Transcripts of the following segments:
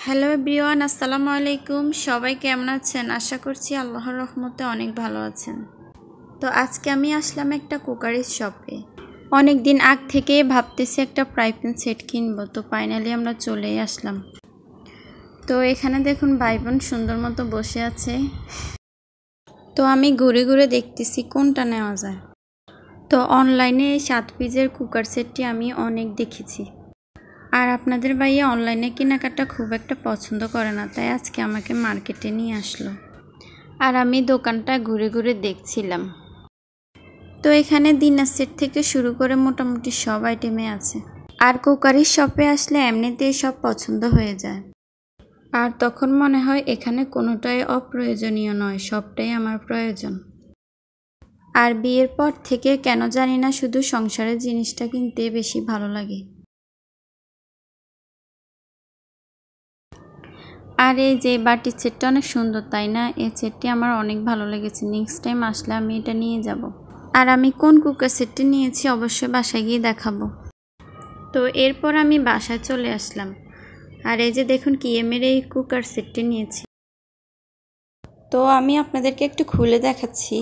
Hello everyone, আসসালামু আলাইকুম। সবাই কেমন আছেন? আশা করছি আল্লাহর রহমতে অনেক ভালো আছেন। তো আজকে আমি আসলাম একটা কুকারির শপে। অনেক দিন আগ থেকে ভাবতেছি একটা ফ্রাই প্যান সেট কিনবো, তো ফাইনালি আমরা চলেই আসলাম। তো এখানে দেখুন ভাই বোন সুন্দর মতো বসে আছে। তো আমি ঘুরে ঘুরে দেখতেছি কোনটা নেওয়া যায়। তো অনলাইনে এই 7 পিসের কুকার সেটটি আমি অনেক দেখেছি, আর আপনাদের ভাইয়া অনলাইনে কেনাকাটা খুব একটা পছন্দ করে না, তাই আজকে আমাকে মার্কেটে নিয়ে আসলো আর আমি দোকানটা ঘুরে ঘুরে দেখছিলাম। তো এখানে ডিনার সেট থেকে শুরু করে মোটামুটি সব আইটেমে আছে, আর কুকারির শপে আসলে এমনিতেই সব পছন্দ হয়ে যায়। আর তখন মনে হয় এখানে কোনোটাই অপ্রয়োজনীয় নয়, সবটাই আমার প্রয়োজন। আর বিয়ের পর থেকে কেন জানি না শুধু সংসারের জিনিসটা কিনতে বেশি ভালো লাগে। আর এই যে বাটির সেটটা অনেক সুন্দর, তাই না? এই সেটটি আমার অনেক ভালো লেগেছে। নেক্সট টাইম আসলে আমি এটা নিয়ে যাব। আর আমি কোন কুকার সেটটি নিয়েছি অবশ্যই বাসায় গিয়ে দেখাবো। তো এরপর আমি বাসায় চলে আসলাম, আর এই যে দেখুন কিএমের এই কুকার সেটটি নিয়েছি। তো আমি আপনাদেরকে একটু খুলে দেখাচ্ছি।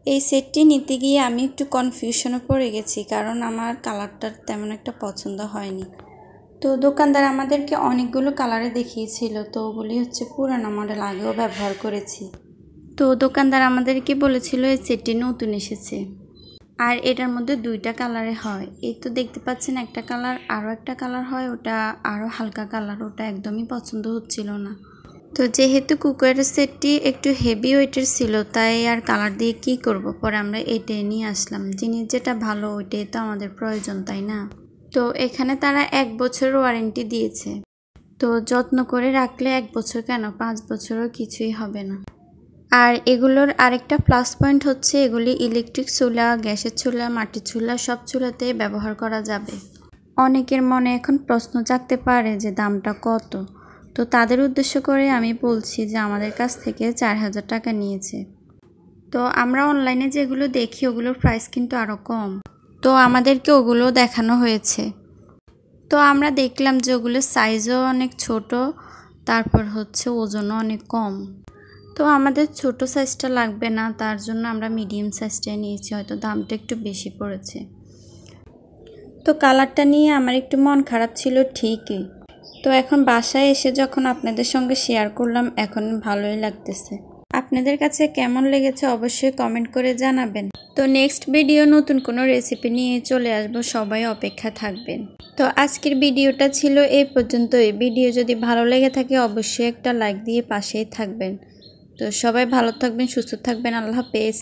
এই সেটটি নিতে গিয়ে আমি একটু কনফিউশনে পড়ে গেছি, কারণ আমার কালারটা তেমন একটা পছন্দ হয়নি। তো দোকানদার আমাদেরকে অনেকগুলো কালারে দেখিয়েছিল, তো ওগুলি হচ্ছে পুরানো মডেল, আগেও ব্যবহার করেছি। তো দোকানদার আমাদেরকে বলেছিল এই সেটটি নতুন এসেছে, আর এটার মধ্যে 2টা কালারে হয়। এই তো দেখতে পাচ্ছেন একটা কালার, আরও একটা কালার হয়, ওটা আরও হালকা কালার, ওটা একদমই পছন্দ হচ্ছিল না। তো যেহেতু কুকারের সেটটি একটু হেভি ওয়েটের ছিল, তাই আর কালার দিয়ে কি করব, পরে আমরা এটাই নিয়ে আসলাম। জিনিস যেটা ভালো ওইটাই তো আমাদের প্রয়োজন, তাই না? তো এখানে তারা 1 বছর ওয়ারেন্টি দিয়েছে। তো যত্ন করে রাখলে 1 বছর কেন, 5 বছরও কিছুই হবে না। আর এগুলোর আরেকটা প্লাস পয়েন্ট হচ্ছে এগুলি ইলেকট্রিক চুলা, গ্যাসের চুলা, মাটির চুলা সব চুলাতে ব্যবহার করা যাবে। অনেকের মনে এখন প্রশ্ন জাগতে পারে যে দামটা কত। তো তাদের উদ্দেশ্য করে আমি বলছি যে আমাদের কাছ থেকে 4000 টাকা নিয়েছে। তো আমরা অনলাইনে যেগুলো দেখি ওগুলোর প্রাইস কিন্তু আরও কম। তো আমাদেরকে ওগুলো দেখানো হয়েছে। তো আমরা দেখলাম যে ওগুলোর সাইজও অনেক ছোট, তারপর হচ্ছে ওজনও অনেক কম। তো আমাদের ছোট সাইজটা লাগবে না, তার জন্য আমরা মিডিয়াম সাইজটাই নিয়েছি, হয়তো দামটা একটু বেশি পড়েছে। তো কালারটা নিয়ে আমার একটু মন খারাপ ছিল ঠিকই। তো এখন বাসায় এসে যখন আপনাদের সঙ্গে শেয়ার করলাম, এখন ভালোই লাগতেছে। আপনাদের কাছে কেমন লেগেছে অবশ্যই কমেন্ট করে জানাবেন। তো নেক্সট ভিডিও নতুন কোনো রেসিপি নিয়ে চলে আসবো, সবাই অপেক্ষা থাকবেন। তো আজকের ভিডিওটা ছিল এই পর্যন্তই। ভিডিও যদি ভালো লেগে থাকে অবশ্যই একটা লাইক দিয়ে পাশেই থাকবেন। তো সবাই ভালো থাকবেন, সুস্থ থাকবেন। আল্লাহ হাফেজ।